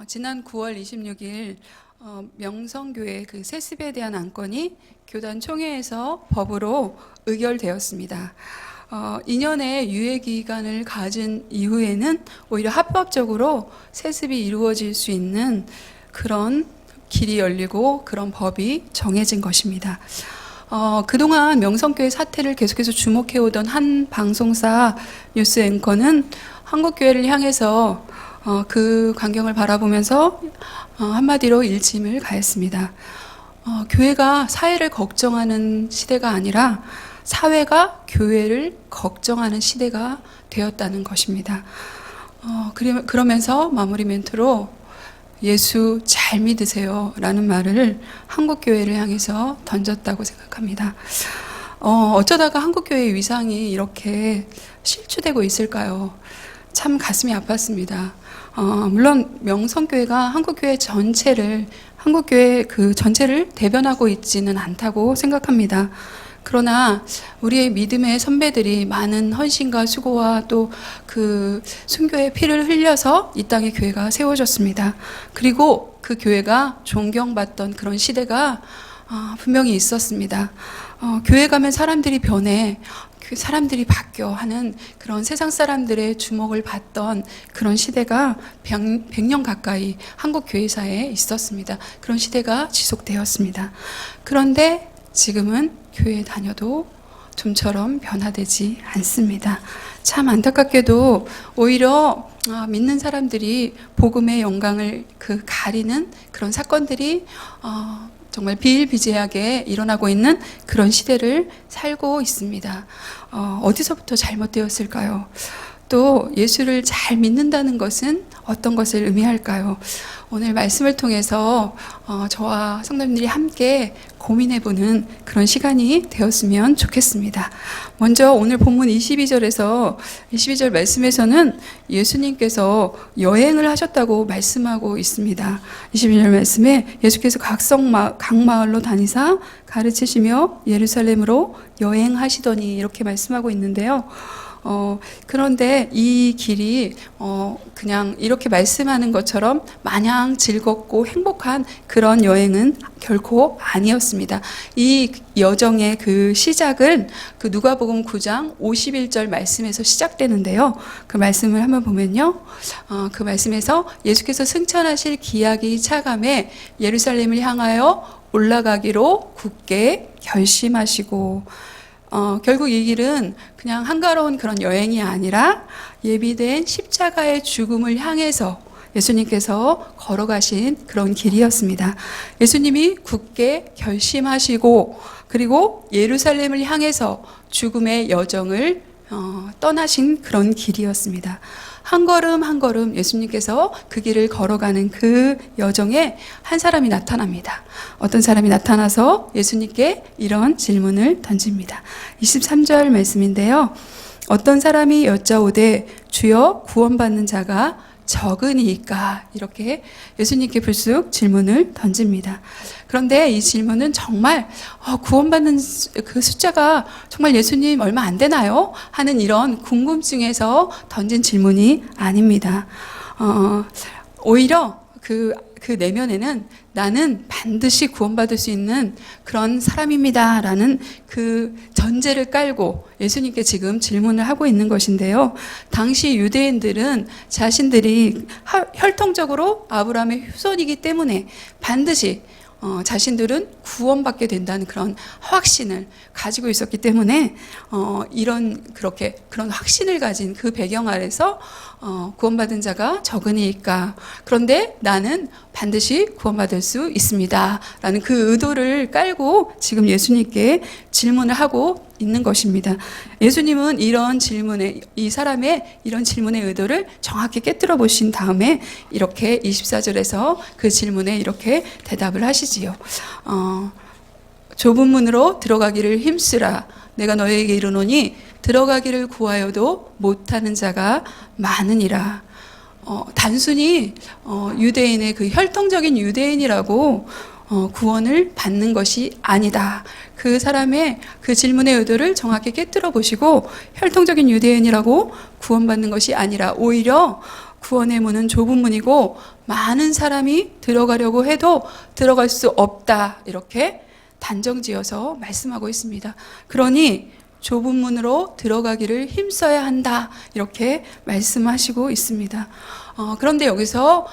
지난 9월 26일 명성교회 그 세습에 대한 안건이 교단 총회에서 법으로 의결되었습니다. 2년의 유예 기간을 가진 이후에는 오히려 합법적으로 세습이 이루어질 수 있는 그런 길이 열리고 그런 법이 정해진 것입니다. 그동안 명성교회 사태를 계속해서 주목해오던 한 방송사 뉴스 앵커는 한국교회를 향해서 그 광경을 바라보면서 한마디로 일침을 가했습니다. 교회가 사회를 걱정하는 시대가 아니라 사회가 교회를 걱정하는 시대가 되었다는 것입니다. 그러면서 마무리 멘트로 예수 잘 믿으세요 라는 말을 한국교회를 향해서 던졌다고 생각합니다. 어쩌다가 한국교회의 위상이 이렇게 실추되고 있을까요? 참 가슴이 아팠습니다. 물론 명성교회가 한국교회 한국교회 그 전체를 대변하고 있지는 않다고 생각합니다. 그러나 우리의 믿음의 선배들이 많은 헌신과 수고와 또 그 순교의 피를 흘려서 이 땅에 교회가 세워졌습니다. 그리고 그 교회가 존경받던 그런 시대가 분명히 있었습니다. 교회 가면 사람들이 변해, 사람들이 바뀌어 하는 그런 세상 사람들의 주목을 받던 그런 시대가 100년 가까이 한국 교회사에 있었습니다. 그런 시대가 지속되었습니다. 그런데 지금은 교회에 다녀도 좀처럼 변화되지 않습니다. 참 안타깝게도 오히려 믿는 사람들이 복음의 영광을 가리는 그런 사건들이 정말 비일비재하게 일어나고 있는 그런 시대를 살고 있습니다. 어디서부터 잘못되었을까요? 또 예수를 잘 믿는다는 것은 어떤 것을 의미할까요? 오늘 말씀을 통해서 저와 성도님들이 함께 고민해보는 그런 시간이 되었으면 좋겠습니다. 먼저 오늘 본문 22절 말씀에서는 예수님께서 여행을 하셨다고 말씀하고 있습니다. 22절 말씀에 예수께서 각 마을로 다니사 가르치시며 예루살렘으로 여행하시더니 이렇게 말씀하고 있는데요. 그런데 이 길이 그냥 이렇게 말씀하는 것처럼 마냥 즐겁고 행복한 그런 여행은 결코 아니었습니다. 이 여정의 그 시작은 그 누가복음 9장 51절 말씀에서 시작되는데요. 그 말씀을 한번 보면요. 그 말씀에서 예수께서 승천하실 기약이 차감해 예루살렘을 향하여 올라가기로 굳게 결심하시고 결국 이 길은 그냥 한가로운 그런 여행이 아니라 예비된 십자가의 죽음을 향해서 예수님께서 걸어가신 그런 길이었습니다. 예수님이 굳게 결심하시고 그리고 예루살렘을 향해서 죽음의 여정을 떠나신 그런 길이었습니다. 한 걸음 한 걸음 예수님께서 그 길을 걸어가는 그 여정에 한 사람이 나타납니다. 어떤 사람이 나타나서 예수님께 이런 질문을 던집니다. 23절 말씀인데요. 어떤 사람이 여짜오되 주여 구원받는 자가 적으니까 이렇게 예수님께 불쑥 질문을 던집니다. 그런데 이 질문은 정말 구원받는 그 숫자가 정말 예수님 얼마 안 되나요? 하는 이런 궁금증에서 던진 질문이 아닙니다. 오히려 그 내면에는 나는 반드시 구원받을 수 있는 그런 사람입니다 라는 그 전제를 깔고 예수님께 지금 질문을 하고 있는 것인데요. 당시 유대인들은 자신들이 혈통적으로 아브라함의 후손이기 때문에 반드시 자신들은 구원받게 된다는 그런 확신을 가지고 있었기 때문에 그런 확신을 가진 그 배경 아래서 구원받은 자가 적으니까 그런데 나는 반드시 구원받을 수 있습니다 라는 그 의도를 깔고 지금 예수님께 질문을 하고 있는 것입니다. 예수님은 이 사람의 이런 질문의 의도를 정확히 깨뜨려 보신 다음에 이렇게 24절에서 그 질문에 이렇게 대답을 하시지요. 좁은 문으로 들어가기를 힘쓰라. 내가 너에게 이르노니 들어가기를 구하여도 못하는 자가 많으니라. 단순히 유대인의 그 혈통적인 유대인이라고 구원을 받는 것이 아니다. 그 사람의 그 질문의 의도를 정확히 깨뜨려 보시고 혈통적인 유대인이라고 구원받는 것이 아니라 오히려 구원의 문은 좁은 문이고 많은 사람이 들어가려고 해도 들어갈 수 없다. 이렇게 단정지어서 말씀하고 있습니다. 그러니 좁은 문으로 들어가기를 힘써야 한다. 이렇게 말씀하시고 있습니다. 그런데 여기서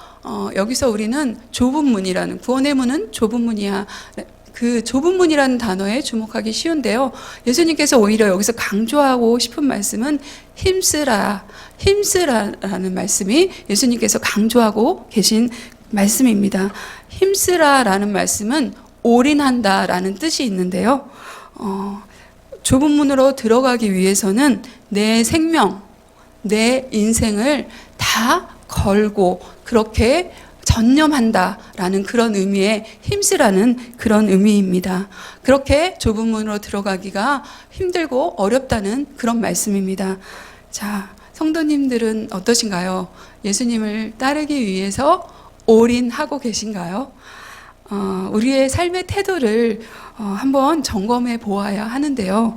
우리는 좁은 문이라는, 구원의 문은 좁은 문이야. 그 좁은 문이라는 단어에 주목하기 쉬운데요. 예수님께서 오히려 여기서 강조하고 싶은 말씀은 힘쓰라라는 말씀이 예수님께서 강조하고 계신 말씀입니다. 힘쓰라라는 말씀은 올인한다라는 뜻이 있는데요. 좁은 문으로 들어가기 위해서는 내 생명, 내 인생을 다 걸고 그렇게 전념한다라는 그런 의미의 힘쓰라는 그런 의미입니다. 그렇게 좁은 문으로 들어가기가 힘들고 어렵다는 그런 말씀입니다. 자, 성도님들은 어떠신가요? 예수님을 따르기 위해서 올인하고 계신가요? 우리의 삶의 태도를 한번 점검해 보아야 하는데요.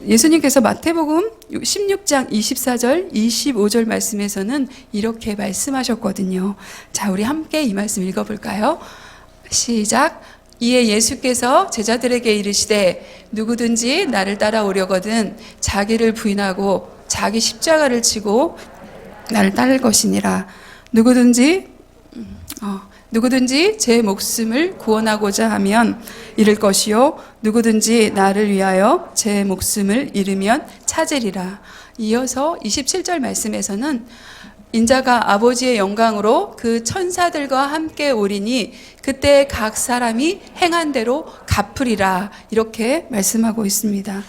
예수님께서 마태복음 16장 24절, 25절 말씀에서는 이렇게 말씀하셨거든요. 자, 우리 함께 이 말씀 읽어볼까요? 시작. 이에 예수께서 제자들에게 이르시되 누구든지 나를 따라오려거든 자기를 부인하고 자기 십자가를 지고 나를 따를 것이니라. 누구든지 제 목숨을 구원하고자 하면 잃을 것이요 누구든지 나를 위하여 제 목숨을 잃으면 찾으리라. 이어서 27절 말씀에서는 인자가 아버지의 영광으로 그 천사들과 함께 오리니 그때 각 사람이 행한 대로 갚으리라. 이렇게 말씀하고 있습니다.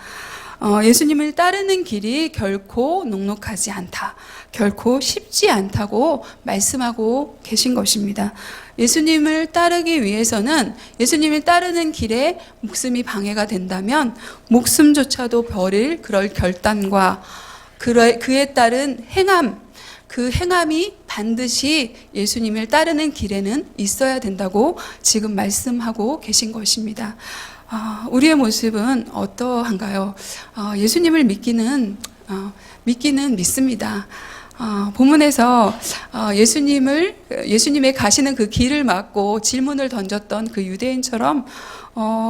예수님을 따르는 길이 결코 녹록하지 않다. 결코 쉽지 않다고 말씀하고 계신 것입니다. 예수님을 따르기 위해서는 예수님을 따르는 길에 목숨이 방해가 된다면 목숨조차도 버릴 그럴 결단과 그에 따른 행함, 그 행함이 반드시 예수님을 따르는 길에는 있어야 된다고 지금 말씀하고 계신 것입니다. 우리의 모습은 어떠한가요? 예수님을 믿기는 믿습니다. 본문에서 예수님의 가시는 그 길을 막고 질문을 던졌던 그 유대인처럼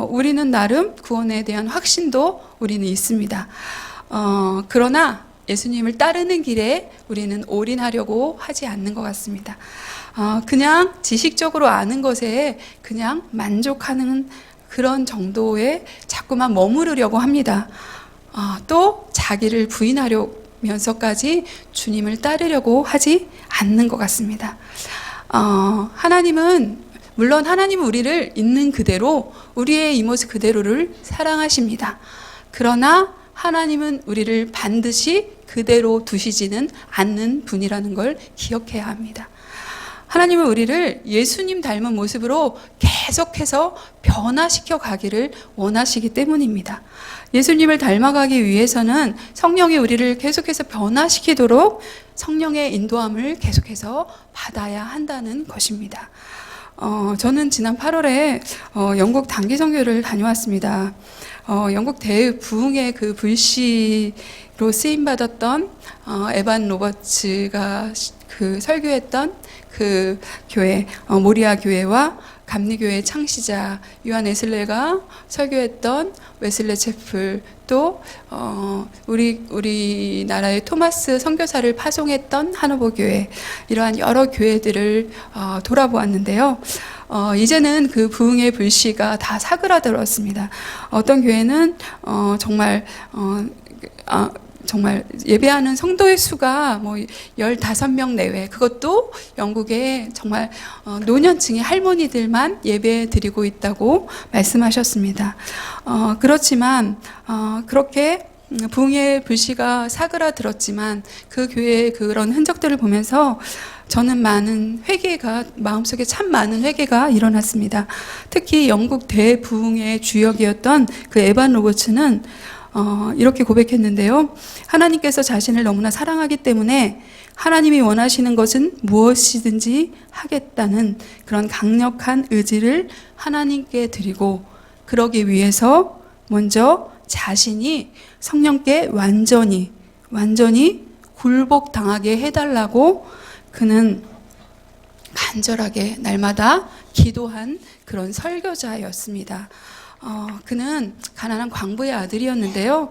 우리는 나름 구원에 대한 확신도 우리는 있습니다. 그러나 예수님을 따르는 길에 우리는 올인하려고 하지 않는 것 같습니다. 그냥 지식적으로 아는 것에 그냥 만족하는 그런 정도에 자꾸만 머무르려고 합니다. 또 자기를 부인하려면서까지 주님을 따르려고 하지 않는 것 같습니다. 물론 하나님은 우리를 있는 그대로, 우리의 이 모습 그대로를 사랑하십니다. 그러나 하나님은 우리를 반드시 그대로 두시지는 않는 분이라는 걸 기억해야 합니다. 하나님은 우리를 예수님 닮은 모습으로 계속해서 변화시켜 가기를 원하시기 때문입니다. 예수님을 닮아가기 위해서는 성령이 우리를 계속해서 변화시키도록 성령의 인도함을 계속해서 받아야 한다는 것입니다. 저는 지난 8월에 영국 단기 선교를 다녀왔습니다. 영국 대부흥의 그 불시로 쓰임받았던 에반 로버츠가 그 설교했던 그 교회, 모리아 교회와 감리교회 창시자 요한 웨슬레가 설교했던 웨슬레 채플, 또 우리나라의 토마스 선교사를 파송했던 하노버 교회, 이러한 여러 교회들을 돌아보았는데요. 이제는 그 부흥의 불씨가 다 사그라들었습니다. 어떤 교회는 정말 예배하는 성도의 수가 15명 내외, 그것도 영국의 정말 노년층의 할머니들만 예배 드리고 있다고 말씀하셨습니다. 그렇지만 그렇게 부흥의 불씨가 사그라들었지만 그 교회의 그런 흔적들을 보면서 저는 마음속에 참 많은 회개가 일어났습니다. 특히 영국 대부흥의 주역이었던 그 에반 로버츠는 이렇게 고백했는데요. 하나님께서 자신을 너무나 사랑하기 때문에 하나님이 원하시는 것은 무엇이든지 하겠다는 그런 강력한 의지를 하나님께 드리고, 그러기 위해서 먼저 자신이 성령께 완전히 굴복당하게 해달라고 그는 간절하게 날마다 기도한 그런 설교자였습니다. 그는 가난한 광부의 아들이었는데요.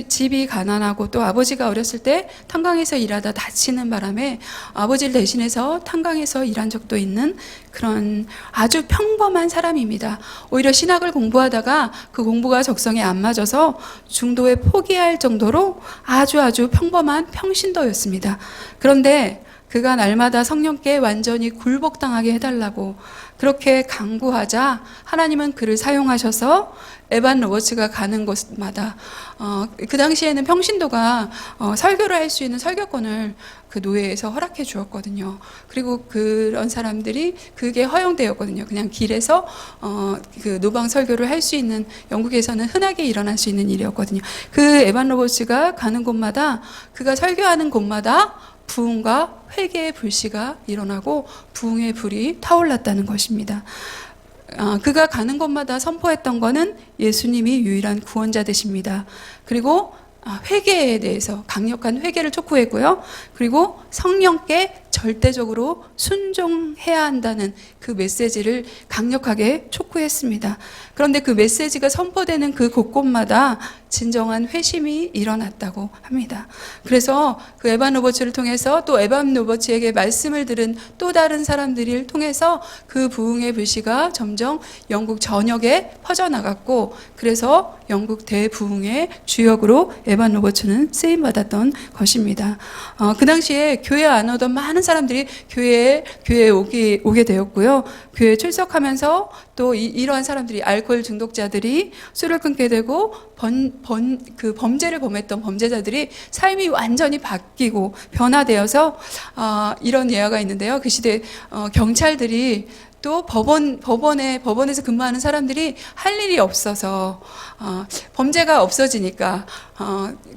집이 가난하고 또 아버지가 어렸을 때 탄광에서 일하다 다치는 바람에 아버지를 대신해서 탄광에서 일한 적도 있는 그런 아주 평범한 사람입니다. 오히려 신학을 공부하다가 그 공부가 적성에 안 맞아서 중도에 포기할 정도로 아주 평범한 평신도였습니다. 그런데 그가 날마다 성령께 완전히 굴복당하게 해달라고 그렇게 강구하자 하나님은 그를 사용하셔서 에반 로버츠가 가는 곳마다 그 당시에는 평신도가 설교를 할 수 있는 설교권을 그 노예에서 허락해 주었거든요. 그리고 그런 사람들이 그게 허용되었거든요. 그냥 길에서 그 노방 설교를 할 수 있는 영국에서는 흔하게 일어날 수 있는 일이었거든요. 그 에반 로버츠가 가는 곳마다 그가 설교하는 곳마다 부흥과 회개의 불씨가 일어나고 부흥의 불이 타올랐다는 것입니다. 그가 가는 곳마다 선포했던 것은 예수님이 유일한 구원자 되십니다. 그리고 회개에 대해서 강력한 회개를 촉구했고요. 그리고 성령께 절대적으로 순종해야 한다는 그 메시지를 강력하게 촉구했습니다. 그런데 그 메시지가 선포되는 그 곳곳마다 진정한 회심이 일어났다고 합니다. 그래서 그 에반 로버츠를 통해서 또 에반 로버츠에게 말씀을 들은 또 다른 사람들을 통해서 그 부흥의 불씨가 점점 영국 전역에 퍼져나갔고 그래서 영국 대부흥의 주역으로 에반 로버츠는 쓰임받았던 것입니다. 그 당시에 교회 안 오던 많은 사람들이 교회에 오게 되었고요. 교회에 출석하면서 또 이러한 사람들이 알코올 중독자들이 술을 끊게 되고 그 범죄를 범했던 범죄자들이 삶이 완전히 바뀌고 변화되어서 이런 예화가 있는데요. 그 시대 경찰들이 또 법원에서 근무하는 사람들이 할 일이 없어서 범죄가 없어지니까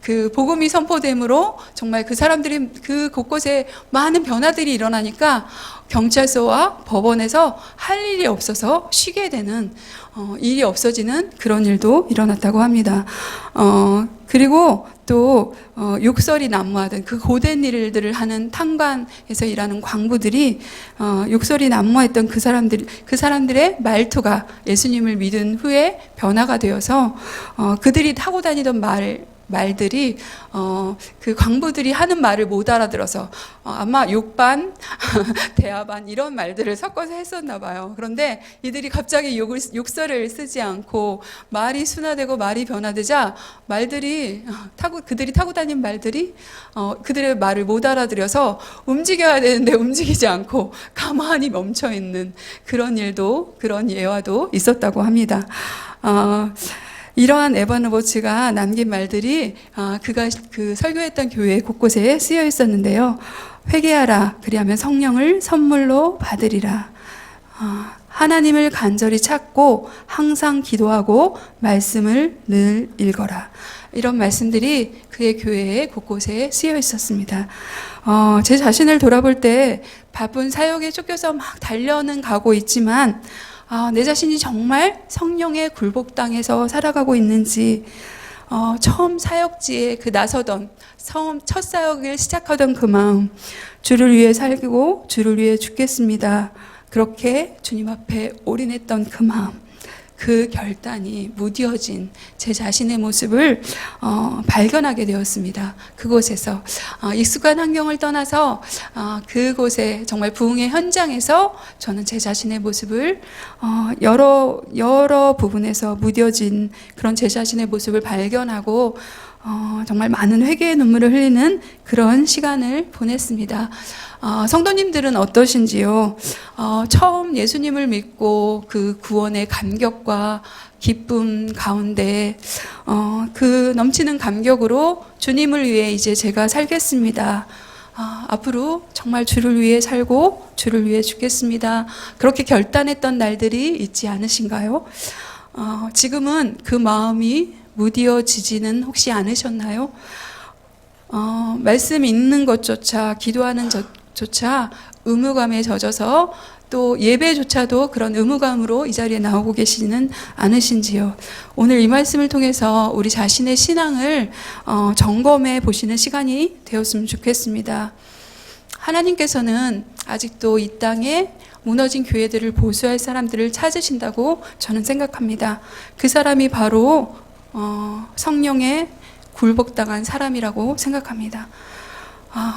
그 복음이 선포됨으로 정말 그 사람들이 그 곳곳에 많은 변화들이 일어나니까 경찰서와 법원에서 할 일이 없어서 쉬게 되는 일이 없어지는 그런 일도 일어났다고 합니다. 그리고 또 욕설이 난무하던 그 고된 일들을 하는 탄광에서 일하는 광부들이 욕설이 난무했던 그 사람들의 말투가 예수님을 믿은 후에 변화가 되어서 그들이 타고 다니던 말들이 그 광부들이 하는 말을 못 알아들어서 아마 욕반, 대화반 이런 말들을 섞어서 했었나 봐요. 그런데 이들이 갑자기 욕설을 쓰지 않고 말이 순화되고 말이 변화되자 그들이 타고 다닌 말들이 그들의 말을 못 알아들여서 움직여야 되는데 움직이지 않고 가만히 멈춰 있는 그런 예화도 있었다고 합니다. 이러한 에반 로버츠가 남긴 말들이 그가 그 설교했던 교회 곳곳에 쓰여 있었는데요. 회개하라. 그리하면 성령을 선물로 받으리라. 하나님을 간절히 찾고 항상 기도하고 말씀을 늘 읽어라. 이런 말씀들이 그의 교회에 곳곳에 쓰여 있었습니다. 제 자신을 돌아볼 때 바쁜 사역에 쫓겨서 막 달려는 가고 있지만 내 자신이 정말 성령의 굴복당에서 살아가고 있는지 처음 사역지에 나서던 첫 사역을 시작하던 그 마음, 주를 위해 살고 주를 위해 죽겠습니다. 그렇게 주님 앞에 올인했던 그 마음, 그 결단이 무뎌진 제 자신의 모습을 발견하게 되었습니다. 그곳에서 익숙한 환경을 떠나서 그곳에 정말 부흥의 현장에서 저는 제 자신의 모습을 여러 부분에서 무뎌진 그런 제 자신의 모습을 발견하고 정말 많은 회개의 눈물을 흘리는 그런 시간을 보냈습니다. 성도님들은 어떠신지요? 처음 예수님을 믿고 그 구원의 감격과 기쁨 가운데 그 넘치는 감격으로 주님을 위해 이제 제가 살겠습니다. 앞으로 정말 주를 위해 살고 주를 위해 죽겠습니다. 그렇게 결단했던 날들이 있지 않으신가요? 지금은 그 마음이 무뎌지지는 혹시 않으셨나요? 말씀 읽는 것조차 기도하는 것조차 의무감에 젖어서 또 예배조차도 그런 의무감으로 이 자리에 나오고 계시지는 않으신지요. 오늘 이 말씀을 통해서 우리 자신의 신앙을 점검해 보시는 시간이 되었으면 좋겠습니다. 하나님께서는 아직도 이 땅에 무너진 교회들을 보수할 사람들을 찾으신다고 저는 생각합니다. 그 사람이 바로 성령에 굴복당한 사람이라고 생각합니다.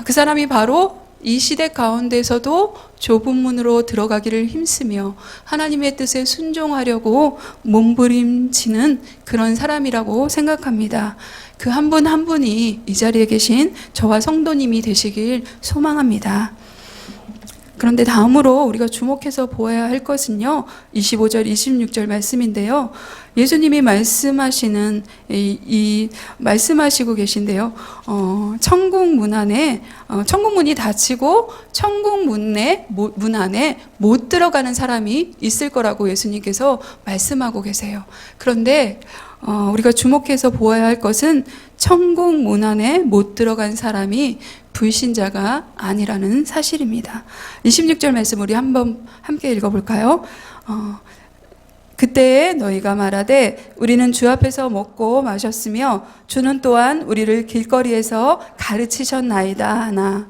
그 사람이 바로 이 시대 가운데서도 좁은 문으로 들어가기를 힘쓰며 하나님의 뜻에 순종하려고 몸부림치는 그런 사람이라고 생각합니다. 그 한 분 한 분이 이 자리에 계신 저와 성도님이 되시길 소망합니다. 그런데 다음으로 우리가 주목해서 보아야 할 것은요, 25절, 26절 말씀인데요. 예수님이 말씀하시고 계신데요. 천국 문 안에, 천국 문이 닫히고 천국 문 안에 못 들어가는 사람이 있을 거라고 예수님께서 말씀하고 계세요. 그런데 우리가 주목해서 보아야 할 것은 천국 문 안에 못 들어간 사람이 불신자가 아니라는 사실입니다. 26절 말씀 우리 한번 함께 읽어볼까요? 그때에 너희가 말하되 우리는 주 앞에서 먹고 마셨으며 주는 또한 우리를 길거리에서 가르치셨나이다 하나.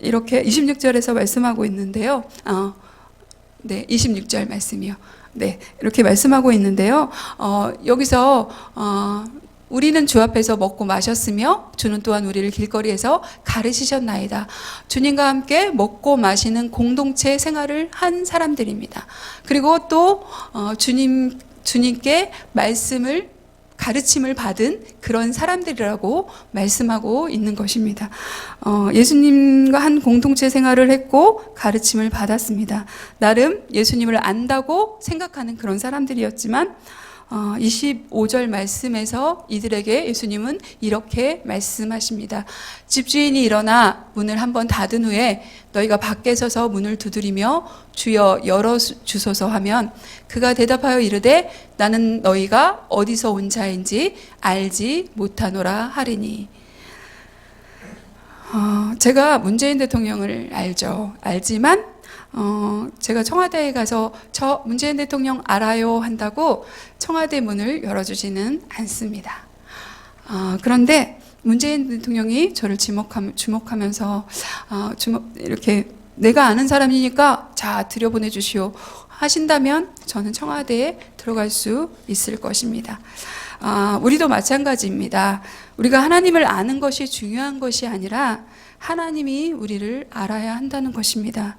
이렇게 26절에서 말씀하고 있는데요. 네, 26절 말씀이요. 네, 이렇게 말씀하고 있는데요. 여기서 우리는 주 앞에서 먹고 마셨으며 주는 또한 우리를 길거리에서 가르치셨나이다. 주님과 함께 먹고 마시는 공동체 생활을 한 사람들입니다. 그리고 또 주님께 가르침을 받은 그런 사람들이라고 말씀하고 있는 것입니다. 예수님과 한 공동체 생활을 했고 가르침을 받았습니다. 나름 예수님을 안다고 생각하는 그런 사람들이었지만 25절 말씀에서 이들에게 예수님은 이렇게 말씀하십니다. 집주인이 일어나 문을 한번 닫은 후에 너희가 밖에 서서 문을 두드리며 주여 열어주소서 하면 그가 대답하여 이르되 나는 너희가 어디서 온 자인지 알지 못하노라 하리니. 제가 문재인 대통령을 알지만 제가 청와대에 가서 저 문재인 대통령 알아요 한다고 청와대 문을 열어주지는 않습니다. 그런데 문재인 대통령이 저를 주목하면서 이렇게 내가 아는 사람이니까 자 들여보내 주시오 하신다면 저는 청와대에 들어갈 수 있을 것입니다. 우리도 마찬가지입니다. 우리가 하나님을 아는 것이 중요한 것이 아니라 하나님이 우리를 알아야 한다는 것입니다.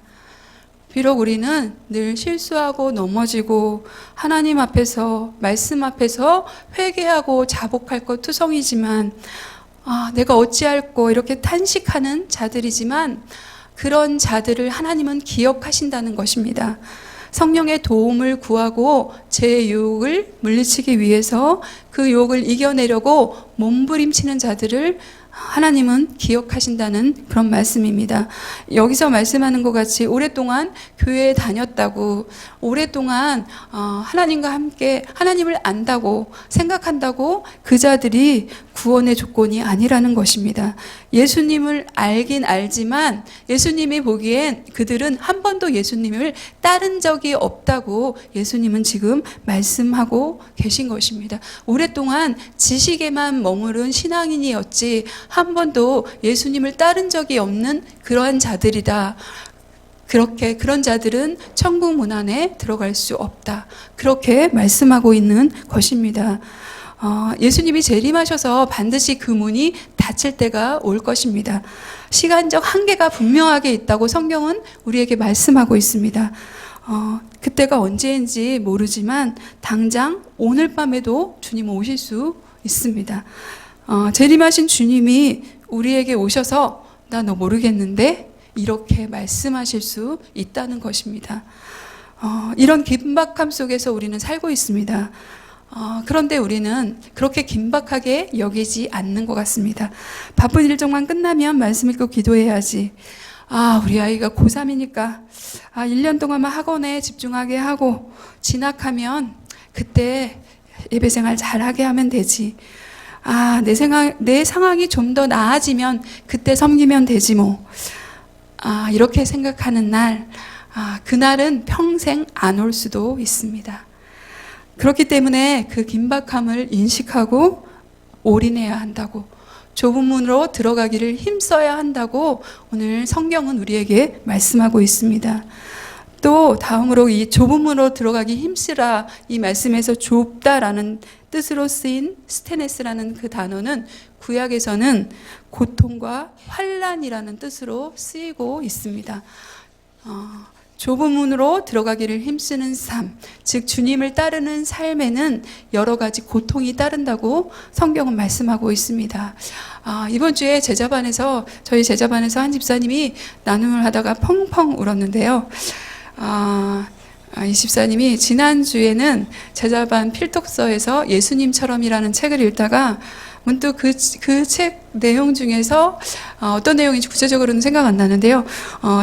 비록 우리는 늘 실수하고 넘어지고 하나님 앞에서 말씀 앞에서 회개하고 자복할 것 투성이지만 내가 어찌할꼬 이렇게 탄식하는 자들이지만 그런 자들을 하나님은 기억하신다는 것입니다. 성령의 도움을 구하고 제 유혹을 물리치기 위해서 그 유혹을 이겨내려고 몸부림치는 자들을 하나님은 기억하신다는 그런 말씀입니다. 여기서 말씀하는 것 같이 오랫동안 교회에 다녔다고, 오랫동안 하나님과 함께 하나님을 안다고 생각한다고 그 자들이 구원의 조건이 아니라는 것입니다. 예수님을 알긴 알지만 예수님이 보기엔 그들은 한 번도 예수님을 따른 적이 없다고 예수님은 지금 말씀하고 계신 것입니다. 오랫동안 지식에만 머무른 신앙인이었지 한 번도 예수님을 따른 적이 없는 그러한 자들이다. 그런 자들은 천국 문 안에 들어갈 수 없다. 그렇게 말씀하고 있는 것입니다. 예수님이 재림하셔서 반드시 그 문이 닫힐 때가 올 것입니다. 시간적 한계가 분명하게 있다고 성경은 우리에게 말씀하고 있습니다. 그때가 언제인지 모르지만 당장 오늘 밤에도 주님 오실 수 있습니다. 재림하신 주님이 우리에게 오셔서 나 너 모르겠는데 이렇게 말씀하실 수 있다는 것입니다. 이런 긴박함 속에서 우리는 살고 있습니다. 그런데 우리는 그렇게 긴박하게 여기지 않는 것 같습니다. 바쁜 일정만 끝나면 말씀 읽고 기도해야지. 우리 아이가 고3이니까 1년 동안만 학원에 집중하게 하고 진학하면 그때 예배생활 잘하게 하면 되지. 내 상황이 좀 더 나아지면 그때 섬기면 되지 뭐. 이렇게 생각하는 날, 그날은 평생 안 올 수도 있습니다. 그렇기 때문에 그 긴박함을 인식하고 올인해야 한다고, 좁은 문으로 들어가기를 힘써야 한다고 오늘 성경은 우리에게 말씀하고 있습니다. 또 다음으로 이 좁은 문으로 들어가기 힘쓰라, 이 말씀에서 좁다라는 뜻으로 쓰인 스테네스라는 그 단어는 구약에서는 고통과 환난이라는 뜻으로 쓰이고 있습니다. 좁은 문으로 들어가기를 힘쓰는 삶, 즉 주님을 따르는 삶에는 여러 가지 고통이 따른다고 성경은 말씀하고 있습니다. 이번 주에 저희 제자반에서 한 집사님이 나눔을 하다가 펑펑 울었는데요. 이 집사님이 지난주에는 제자반 필독서에서 예수님처럼이라는 책을 읽다가 문득 그 책 내용 중에서 어떤 내용인지 구체적으로는 생각 안 나는데요.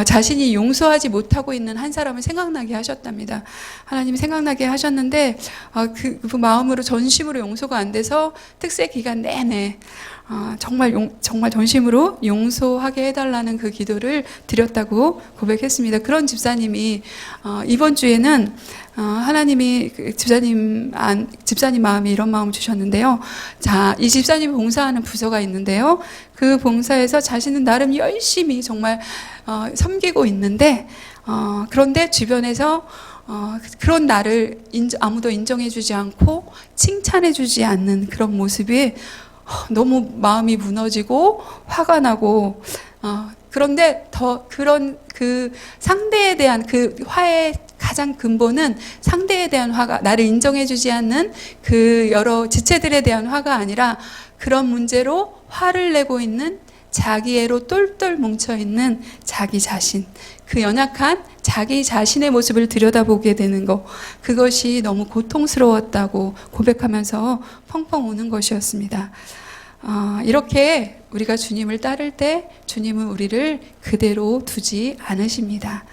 자신이 용서하지 못하고 있는 한 사람을 생각나게 하셨답니다. 하나님이 생각나게 하셨는데 그 마음으로 전심으로 용서가 안 돼서 특세 기간 내내 정말 전심으로 용서하게 해달라는 그 기도를 드렸다고 고백했습니다. 그런 집사님이 이번 주에는 하나님이 집사님 마음에 이런 마음을 주셨는데요. 자, 이 집사님이 봉사하는 부서가 있는데요. 그 봉사에서 자신은 나름 열심히 정말 섬기고 있는데 그런데 주변에서 그런 나를 아무도 인정해주지 않고 칭찬해주지 않는 그런 모습이 너무 마음이 무너지고 화가 나고 그런데 더 그런 그 상대에 대한 그 화의 가장 근본은 상대에 대한 화가, 나를 인정해주지 않는 그 여러 지체들에 대한 화가 아니라 그런 문제로 화를 내고 있는 자기애로 똘똘 뭉쳐있는 자기 자신, 그 연약한 자기 자신의 모습을 들여다보게 되는 것, 그것이 너무 고통스러웠다고 고백하면서 펑펑 우는 것이었습니다. 이렇게 우리가 주님을 따를 때 주님은 우리를 그대로 두지 않으십니다.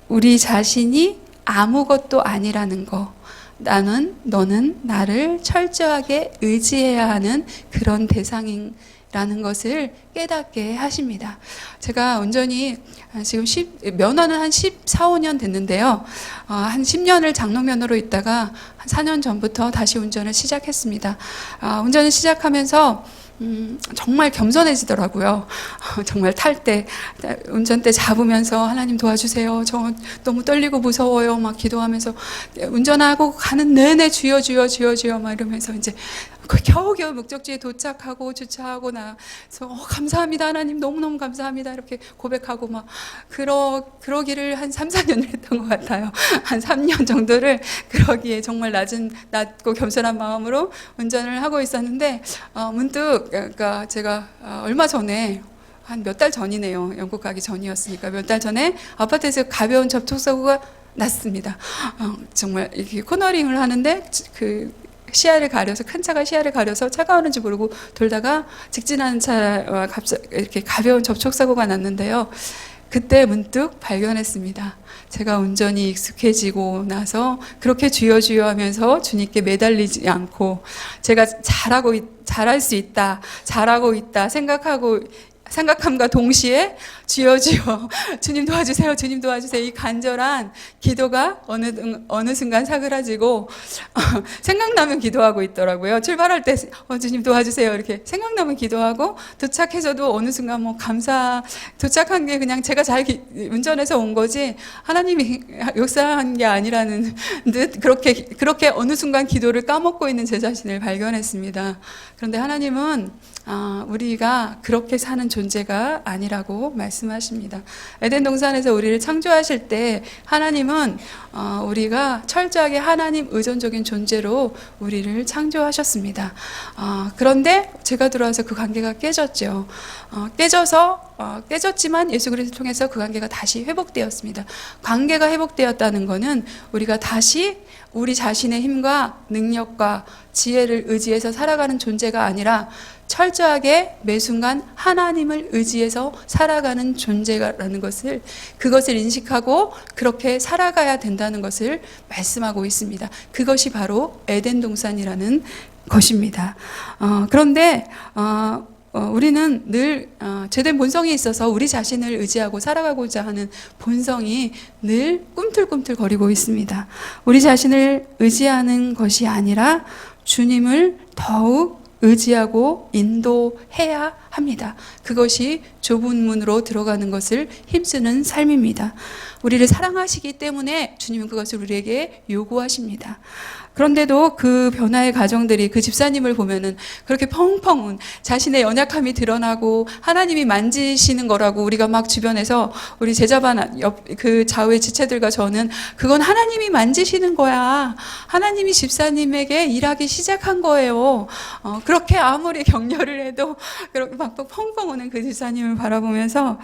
우리 자신이 아무것도 아니라는 거, 너는 나를 철저하게 의지해야 하는 그런 대상이라는 것을 깨닫게 하십니다. 제가 운전이 지금 면허는 한 14, 15년 됐는데요. 한 10년을 장롱면허로 있다가 한 4년 전부터 다시 운전을 시작했습니다. 운전을 시작하면서 정말 겸손해지더라고요. 정말 운전대 잡으면서 하나님 도와주세요. 저 너무 떨리고 무서워요. 막 기도하면서 운전하고 가는 내내 주여 주여 주여 주여 막 이러면서 이제 겨우겨우 목적지에 도착하고 주차하고 나서 감사합니다 하나님 너무너무 감사합니다 이렇게 고백하고 막 그러기를 한 3, 4년을 했던 것 같아요. 한 3년 정도를 그러기에 정말 낮고 겸손한 마음으로 운전을 하고 있었는데 문득 그러니까 제가 얼마 전에 한 몇 달 전이네요. 영국 가기 전이었으니까 몇 달 전에 아파트에서 가벼운 접촉사고가 났습니다. 정말 이렇게 코너링을 하는데 시야를 가려서 큰 차가 시야를 가려서 차가 오는지 모르고 돌다가 직진하는 차와 갑자기 이렇게 가벼운 접촉사고가 났는데요. 그때 문득 발견했습니다. 제가 운전이 익숙해지고 나서 그렇게 주여 주여 하면서 주님께 매달리지 않고 제가 잘할 수 있다, 잘하고 있다 생각함과 동시에 주여 주여 주님 도와주세요 주님 도와주세요 이 간절한 기도가 어느 순간 사그라지고 생각나면 기도하고 있더라고요. 출발할 때 주님 도와주세요 이렇게 생각나면 기도하고 도착해서도 어느 순간 도착한 게 그냥 제가 잘 운전해서 온 거지 하나님이 역사한 게 아니라는 듯 그렇게 어느 순간 기도를 까먹고 있는 제 자신을 발견했습니다. 그런데 하나님은 우리가 그렇게 사는 존재가 아니라고 말씀하십니다. 에덴 동산에서 우리를 창조하실 때 하나님은 우리가 철저하게 하나님 의존적인 존재로 우리를 창조하셨습니다. 그런데 제가 들어와서 그 관계가 깨졌죠. 깨졌지만 예수 그리스도를 통해서 그 관계가 다시 회복되었습니다. 관계가 회복되었다는 것은 우리가 다시 우리 자신의 힘과 능력과 지혜를 의지해서 살아가는 존재가 아니라 철저하게 매 순간 하나님을 의지해서 살아가는 존재라는 그것을 인식하고 그렇게 살아가야 된다는 것을 말씀하고 있습니다. 그것이 바로 에덴 동산이라는 것입니다. 그런데 우리는 늘 죄된 본성이 있어서 우리 자신을 의지하고 살아가고자 하는 본성이 늘 꿈틀꿈틀거리고 있습니다. 우리 자신을 의지하는 것이 아니라 주님을 더욱 의지하고 인도해야 합니다. 그것이 좁은 문으로 들어가는 것을 힘쓰는 삶입니다. 우리를 사랑하시기 때문에 주님은 그것을 우리에게 요구하십니다. 그런데도 그 변화의 과정들이 그 집사님을 보면은 그렇게 펑펑 자신의 연약함이 드러나고 하나님이 만지시는 거라고 우리가 막 주변에서 우리 제자반 옆 그 좌우의 지체들과 저는 그건 하나님이 만지시는 거야. 하나님이 집사님에게 일하기 시작한 거예요. 그렇게 아무리 격려를 해도 그렇게 막 펑펑 오는 그 집사님을 바라보면서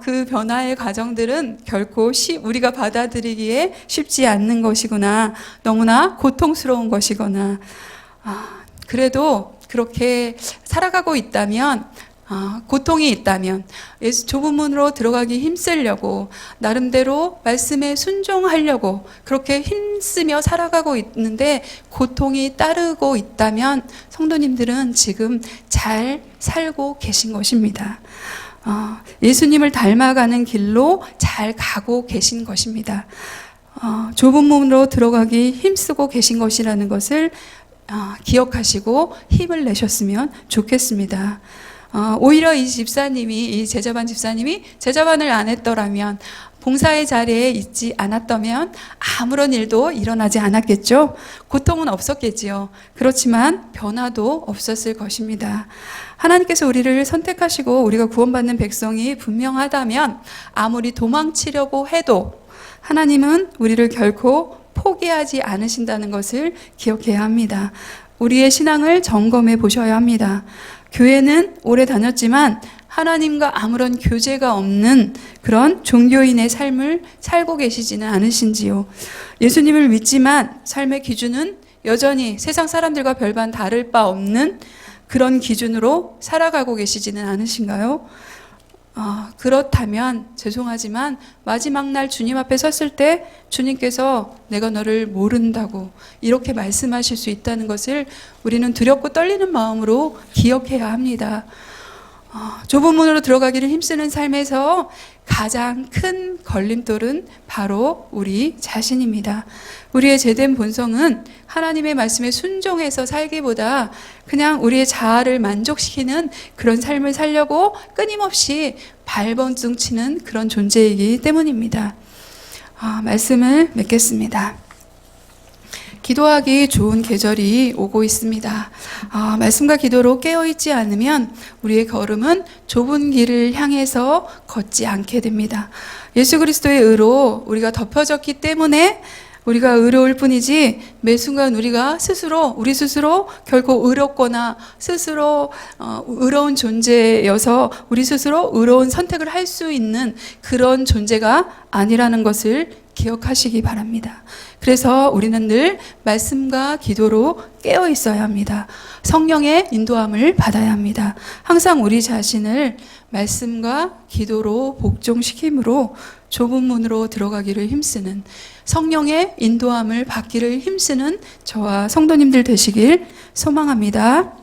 그 변화의 과정들은 결코 우리가 받아들이기에 쉽지 않는 것이구나. 너무나 고통스러운 것이거나 그래도 그렇게 살아가고 있다면 고통이 있다면 좁은 문으로 들어가기 힘쓰려고 나름대로 말씀에 순종하려고 그렇게 힘쓰며 살아가고 있는데 고통이 따르고 있다면 성도님들은 지금 잘 살고 계신 것입니다. 예수님을 닮아가는 길로 잘 가고 계신 것입니다. 좁은 문으로 들어가기 힘쓰고 계신 것이라는 것을 기억하시고 힘을 내셨으면 좋겠습니다. 오히려 이 집사님이, 이 제자반 집사님이 제자반을 안 했더라면, 봉사의 자리에 있지 않았다면 아무런 일도 일어나지 않았겠죠. 고통은 없었겠지요. 그렇지만 변화도 없었을 것입니다. 하나님께서 우리를 선택하시고 우리가 구원받는 백성이 분명하다면 아무리 도망치려고 해도 하나님은 우리를 결코 포기하지 않으신다는 것을 기억해야 합니다. 우리의 신앙을 점검해 보셔야 합니다. 교회는 오래 다녔지만 하나님과 아무런 교제가 없는 그런 종교인의 삶을 살고 계시지는 않으신지요. 예수님을 믿지만 삶의 기준은 여전히 세상 사람들과 별반 다를 바 없는 그런 기준으로 살아가고 계시지는 않으신가요? 그렇다면 죄송하지만 마지막 날 주님 앞에 섰을 때 주님께서 내가 너를 모른다고 이렇게 말씀하실 수 있다는 것을 우리는 두렵고 떨리는 마음으로 기억해야 합니다. 좁은 문으로 들어가기를 힘쓰는 삶에서 가장 큰 걸림돌은 바로 우리 자신입니다. 우리의 죄된 본성은 하나님의 말씀에 순종해서 살기보다 그냥 우리의 자아를 만족시키는 그런 삶을 살려고 끊임없이 발버둥 치는 그런 존재이기 때문입니다. 말씀을 맺겠습니다. 기도하기 좋은 계절이 오고 있습니다. 말씀과 기도로 깨어있지 않으면 우리의 걸음은 좁은 길을 향해서 걷지 않게 됩니다. 예수 그리스도의 의로 우리가 덮여졌기 때문에 우리가 의로울 뿐이지 매 순간 우리 스스로 결코 의롭거나 스스로 의로운 존재여서 우리 스스로 의로운 선택을 할 수 있는 그런 존재가 아니라는 것을 기억하시기 바랍니다. 그래서 우리는 늘 말씀과 기도로 깨어 있어야 합니다. 성령의 인도함을 받아야 합니다. 항상 우리 자신을 말씀과 기도로 복종시킴으로 좁은 문으로 들어가기를 힘쓰는 성령의 인도함을 받기를 힘쓰는 저와 성도님들 되시길 소망합니다.